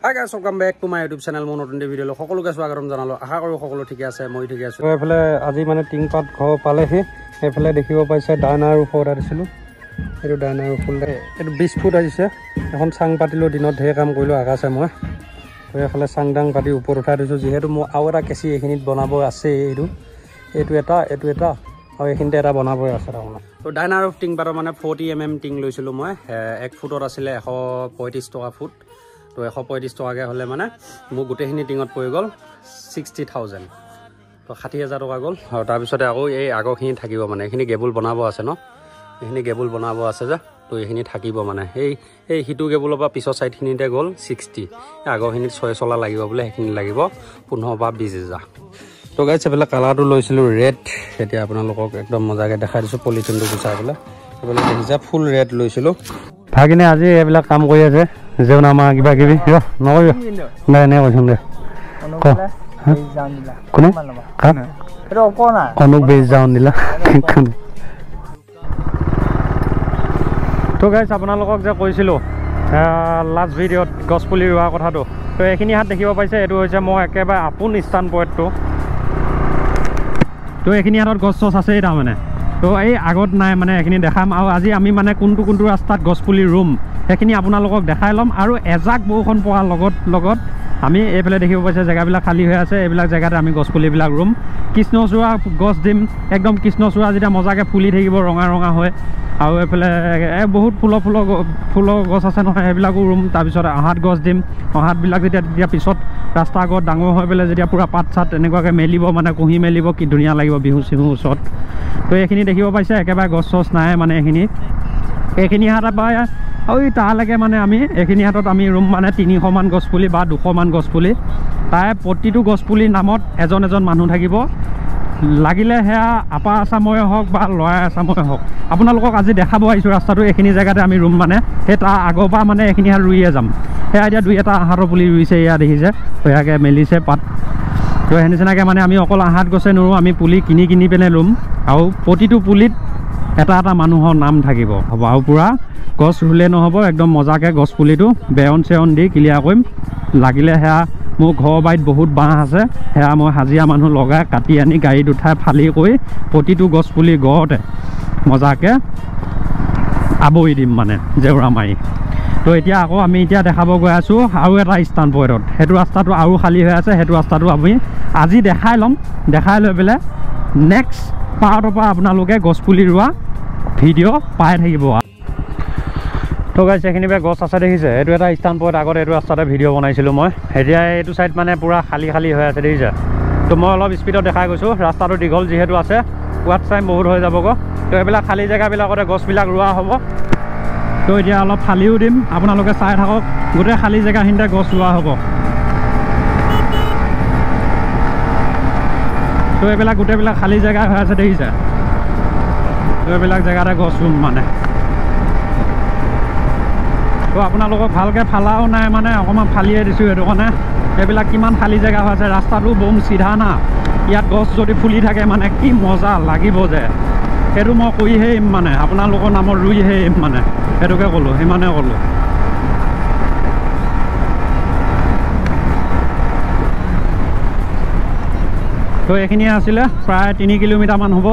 Hi guys, welcome back to my YouTube channel. Mon notun video lo সকলোকে স্বাগতম জনালো আশা কৰো সকলো ঠিক আছে মই ঠিক আছো এফালে আজি মানে টিংপাত ঘৰ পালেহি এফালে দেখিব পাইছে ডাইনাৰ ওপৰত আছিলো এটো ডাইনাৰ ফুল এটো 20 ফুট আহিছে এখন চাং পাতিলো দিনত ধেৰ কাম কৰিলো আগাছে মই তো এফালে চাং ডাং পাতি ওপৰত উঠাই দিছো যেহেতু মই আৰু এটা কেচি এখিনিত বনাব আছে এটো এটা আৰু এখিনতে এটা বনাবই আছে তাৰমানে তো ডাইনাৰ অফ টিংপাতৰ মানে 40 mm টিং লৈছিলো মই 1 ফুটত আছিল 135 টকা ফুট তো 135 টকাকে হলে মানে মো গুটেখিনি টিঙত পৰি গল 60000 তো 60000 টকা গল আৰু তাৰ পিছতে আকৌ এই আগৰখিনি থাকিব মানে এখিনি গেবুল বনাব আছে ন এখিনি গেবুল বনাব আছে যে তো এখিনি থাকিব মানে এই হিটু গেবুলৰ পৰা পিছৰ সাইডখিনিতে গল 60 আগৰখিনিত 6 চলা লাগিব বলে এখিনি লাগিব 15 বা 20000 তো গাইছ এবেলা কালাৰটো লৈছিলো ৰেড এতিয়া আপোনালোকক একদম মজাকে দেখাই দিছো পলিথিনটো গুচাই পেলে এবেলা দেখিছা ফুল ৰেড লৈছিলো ভাগিনে আজি এবেলা কাম কৰি আছে যেও নামা কিবা কিবি নকৰিব নাই নাই কৈছোন দে কোনে অনুক বেজ যাওঁ দিলা তো গাইছ আপোনালোকক যে কৈছিলো লাষ্ট ভিডিঅ'ত গছপুলি ৰোৱা কথাটো তো এইখিনি হাত দেখিব পাইছে এইটো হৈছে মই একেবাৰে আপোন স্থান পইণ্টটো তো এইখিনি হাতত গছ চছ আছে তাৰমানে তো এই আগত নাই মানে এইখিনি দেখাম আৰু আজি আমি মানে কোনটো ৰাস্তাত গছপুলি ৰুম সেইখিনি আপোনালোকক দেখাই ল'ম আৰু এজাক বৰষুণ পোৱাৰ লগত আমি এইফালে দেখিব পাইছে জেগাবিলাক খালী হৈ আছে এইবিলাক জেগাতে আমি গছপুলিবিলাক ৰুম কৃষ্ণচূড়া গছ দিম একদম কৃষ্ণচূড়া যেতিয়া মজাকে ফুলি থাকিব ৰঙা ৰঙা হয় আৰু এইফালে বহুত ফুলৰ গছ আছে নহয় সেইবিলাকো ৰুম তাৰপিছত আহাত গছ দিম আহাতবিলাক যেতিয়া পিছত ৰাস্তা আগত ডাঙৰ হৈ পেলাই যেতিয়া পুৰা পাত চাত এনেকুৱাকৈ মেলিব মানে কুঁহি মেলিব কি ধুনীয়া লাগিব বিহু চিহু ওচৰত তো এইখিনি দেখিব পাইছে একেবাৰে গছ চছ নাই মানে এইখিনি হাত পায় আৰু তালৈকে মানে আমি এইখিনি হাতত আমি ৰুম মানে 300 মান গছপুলি বা 200 মান গছপুলি তাই প্ৰতিটো গছপুলিৰ নামত এজন মানুহ থাকিব লাগিলে সেয়া আপাৰ আছামৰে হওক বা লয়াৰ আছামৰে হওক আপোনালোকক আজি দেখাব আহিছোঁ ৰাস্তাটো এইখিনি জেগাতে আমি ৰুম মানে সেই তাৰ আগৰ পৰা মানে এইখিনি হাত ৰুইয়ে যাম সেয়া এতিয়া 2 এটা আহাৰৰ পুলি ৰুইছে এয়া দেখিছে সেয়াকে মেলিছে পাত তো সেই নিচিনাকৈ মানে আমি অকল আহাত গছে নোৰোঁ আমি পুলি কিনি পেলাই ৰুম আৰু প্ৰতিটো পুলিত এটা মানুহৰ নাম থাকিব হ'ব আৰু পূৰা গছ ৰুলে নহ'ব একদম মজাকৈ গছ পুলিটো বেয়ন চেয়ন দি ক্লিয়াৰ কৰিম লাগিলে সেয়া মোৰ ঘৰৰ বাৰীত বহুত বাঁহ আছে সেয়া মই হাজিৰা মানুহ লগাই কাটি আনি গাড়ীত উঠাই ফালি কৰি প্ৰতিটো গছ পুলি গড়তে মজাকৈ আৱৰি দিম মানে জেওৰা মাৰি তো এতিয়া আকৌ আমি দেখাব গৈ আছোঁ আৰু এটা স্থান পইণ্টত সেইটো ৰাস্তাটো আৰু খালী হৈ আছে সেইটো ৰাস্তাটো আমি আজি দেখাই ল'ম দেখাই লৈ পেলাই নেক্সট পাৰ্টৰ পৰা আপোনালোকে গছপুলি ৰোৱা ভিডিঅ' পাই থাকিব তো গাইছ এইখিনিতে গছ আছে দেখিছে এইটো এটা স্থান পইণ্ট আগতে এইটো ৰাস্তাতে ভিডিঅ' বনাইছিলোঁ মই এতিয়া এইটো চাইড মানে পূৰা খালী হৈ আছে দেখিছে তো মই অলপ স্পীডত দেখাই গৈছোঁ ৰাস্তাটো দীঘল যিহেতু আছে ৱাট টাইম বহুত হৈ যাবগৈ তো এইবিলাক খালী জেগাবিলাকতে গছবিলাক ৰোৱা হ'ব তো এতিয়া অলপ ফালিও দিম আপোনালোকে চাই থাকক গোটেই খালী জেগাখিনিতে গছ ৰোৱা হ'ব তো এইবিলাক গোটেইবিলাক খালী জেগা হৈ আছে দেখিছে তো এইবিলাক জেগাতে গছ ৰুম মানে তো আপোনালোকক ভালকৈ ফালাও নাই মানে অকণমান ফালিয়ে দিছোঁ সেইটো কাৰণে এইবিলাক কিমান খালী জেগা হৈ আছে ৰাস্তাটো বম চিধা না ইয়াত গছ যদি ফুলি থাকে মানে কি মজা লাগিব যে সেইটো মই কৰিহে আহিম মানে আপোনালোকৰ নামত ৰুইহে আহিম মানে সেইটোকে ক'লোঁ সিমানে ক'লোঁ তো এইখিনিয়ে আছিলে প্ৰায় 3 কিলোমিটাৰমান হ'ব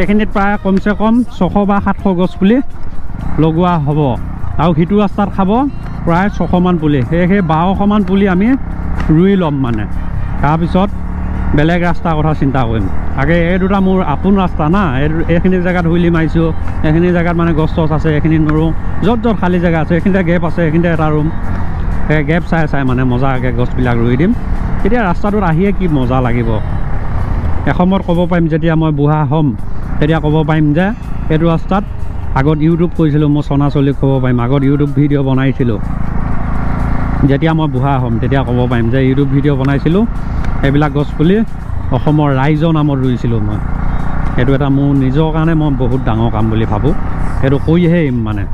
এইখিনিত প্ৰায় কমচে কম 600 বা 700 গছ পুলি লগোৱা হ'ব আৰু সিটো ৰাস্তাত খাব প্ৰায় 600 মান পুলি সেই 1200 মান পুলি আমি ৰুই ল'ম মানে তাৰপিছত বেলেগ ৰাস্তাৰ কথা চিন্তা কৰিম আগে এই দুটা মোৰ আপোন ৰাস্তা না এইখিনি জেগাত হুইলি মাৰিছোঁ এইখিনি জেগাত মানে গছ চছ আছে এইখিনি নোৰোঁ য'ত খালী জেগা আছে এইখিনিতে গেপ আছে এইখিনিতে এটা ৰুম সেই গেপ চাই মানে মজাকৈ গছবিলাক ৰুই দিম তেতিয়া ৰাস্তাটোত আহিয়ে কি মজা লাগিব এসময়ত ক'ব পাৰিম যেতিয়া মই বুঢ়া হ'ম তেতিয়া ক'ব পাৰিম যে এইটো ৰাস্তাত আগত ইউটিউব কৰিছিলোঁ মই চনাচলীক ক'ব পাৰিম আগত ইউটিউব ভিডিঅ' বনাইছিলোঁ যেতিয়া মই বুঢ়া হ'ম তেতিয়া ক'ব পাৰিম যে ইউটিউব ভিডিঅ' বনাইছিলোঁ এইবিলাক গছপুলি অসমৰ ৰাইজৰ নামত ৰুইছিলোঁ মই সেইটো এটা মোৰ নিজৰ কাৰণে মই বহুত ডাঙৰ কাম বুলি ভাবোঁ সেইটো কৰিহে আহিম মানে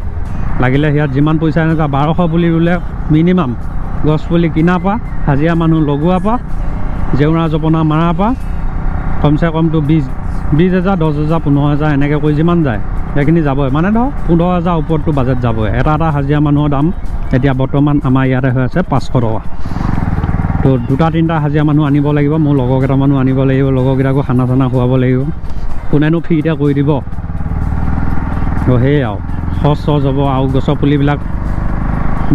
লাগিলে সিয়াত যিমান পইচা এনেকুৱা 1200 পুলি ৰুলে মিনিমাম গছপুলি কিনাৰ পৰা হাজিৰা মানুহ লগোৱাৰ পৰা জেওৰা জপনা মৰাৰ পৰা কমচে কমটো 20,000 10,000 15,000 এনেকৈ কৰি যিমান যায় সেইখিনি যাবই মানে ধৰক 15,000 ওপৰতটো বাজেট যাবই এটা হাজিৰা মানুহৰ দাম এতিয়া বৰ্তমান আমাৰ ইয়াতে হৈ আছে 500 টকা তো 2-3টা হাজিৰা মানুহ আনিব লাগিব মোৰ লগৰ কেইটামানো আনিব লাগিব লগৰকেইটাকো খানা চানা খুৱাব লাগিব কোনেনো ফ্ৰীতে কৰি দিব তো সেয়ে আৰু খৰচ হ'ব আৰু গছৰ পুলিবিলাক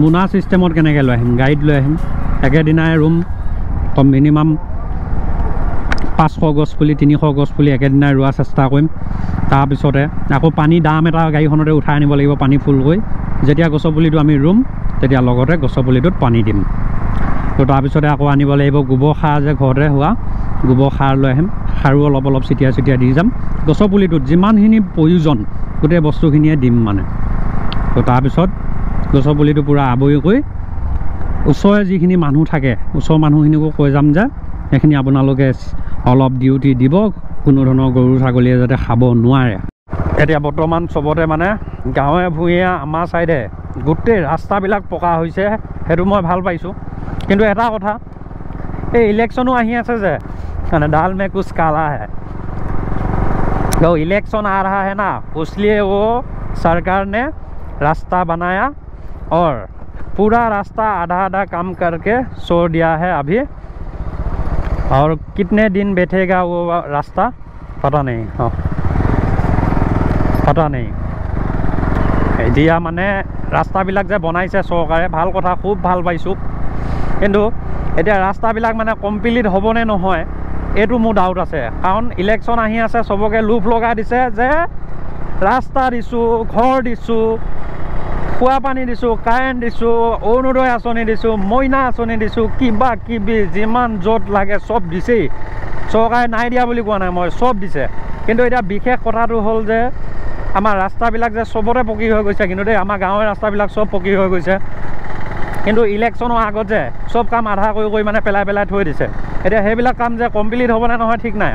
মোনা চিষ্টেমত কেনেকৈ লৈ আহিম গাড়ীত লৈ আহিম একেদিনাই ৰুম মিনিমাম 500 গছ পুলি 300 গছ পুলি একেদিনাই ৰোৱা চেষ্টা কৰিম তাৰপিছতে আকৌ পানী দাম এটা গাড়ীখনতে উঠাই আনিব লাগিব পানী ফুল কৰি যেতিয়া গছৰ পুলিটো আমি ৰুম তেতিয়া লগতে গছৰ পুলিটোত পানী দিম তো তাৰপিছতে আকৌ আনিব লাগিব গোবৰ সাৰ যে ঘৰতে হোৱা গোবৰ সাৰ লৈ আহিম সাৰো অলপ চিটিয়াই দি যাম গছৰ পুলিটোত যিমানখিনি প্ৰয়োজন গোটেই বস্তুখিনিয়ে দিম মানে তো তাৰপিছত গছৰ পুলিটো পূৰা আৱৰি কৰি ওচৰৰে যিখিনি মানুহ থাকে ওচৰৰ মানুহখিনিকো কৈ যাম যে সেইখিনি আপোনালোকে অলপ ডিউটি দিব কোনো ধৰণৰ গৰু ছাগলীয়ে যাতে খাব নোৱাৰে এতিয়া বৰ্তমান চবতে মানে গাঁৱে ভূঞে আমাৰ ছাইডে গোটেই ৰাস্তাবিলাক পকা হৈছে সেইটো মই ভাল পাইছোঁ কিন্তু এটা কথা এই ইলেকশ্যনো আহি আছে যে মানে दाल में कुछ काला है तो इलेक्शन आ रहा है ना इसलिए वो सरकार ने रास्ता बनाया और पूरा रास्ता आधा काम करके छोड़ दिया है अभी और कितने दिन बैठेगा वो रास्ता पता नहीं हाँ पता नहीं এতিয়া মানে ৰাস্তাবিলাক যে বনাইছে চৰকাৰে ভাল কথা খুব ভাল পাইছোঁ কিন্তু এতিয়া ৰাস্তাবিলাক মানে কমপ্লিট হ'বনে নহয় এইটো মোৰ ডাউট আছে কাৰণ ইলেকশ্যন আহি আছে চবকে লোভ লগাই দিছে যে ৰাস্তা দিছোঁ ঘৰ দিছোঁ খোৱা পানী দিছোঁ কাৰেণ্ট দিছোঁ অৰুণোদয় আঁচনি দিছোঁ মইনা আঁচনি দিছোঁ কিবা কিবি যিমান য'ত লাগে চব দিছেই চৰকাৰে নাই দিয়া বুলি কোৱা নাই মই চব দিছে কিন্তু এতিয়া বিশেষ কথাটো হ'ল যে আমাৰ ৰাস্তাবিলাক যে চবতে পকী হৈ গৈছে কিন্তু দেই আমাৰ গাঁৱৰ ৰাস্তাবিলাক চব পকী হৈ গৈছে কিন্তু ইলেকশ্যনৰ আগত যে চব কাম আধা কৰি মানে পেলাই থৈ দিছে এতিয়া সেইবিলাক কাম যে কমপ্লিট হ'বনে নহয় ঠিক নাই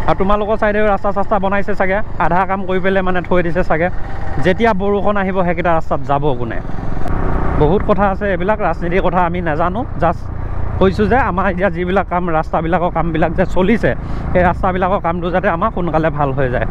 আৰু তোমালোকৰ ছাইডেও ৰাস্তা চাস্তা বনাইছে চাগে আধা কাম কৰি পেলাই মানে থৈ দিছে চাগে যেতিয়া বৰষুণ আহিব সেইকেইটা ৰাস্তাত যাব কোনে বহুত কথা আছে এইবিলাক ৰাজনীতিৰ কথা আমি নাজানো জাষ্ট কৈছোঁ যে আমাৰ এতিয়া যিবিলাক কাম ৰাস্তাবিলাকৰ কামবিলাক যে চলিছে সেই ৰাস্তাবিলাকৰ কামটো যাতে আমাৰ সোনকালে ভাল হৈ যায়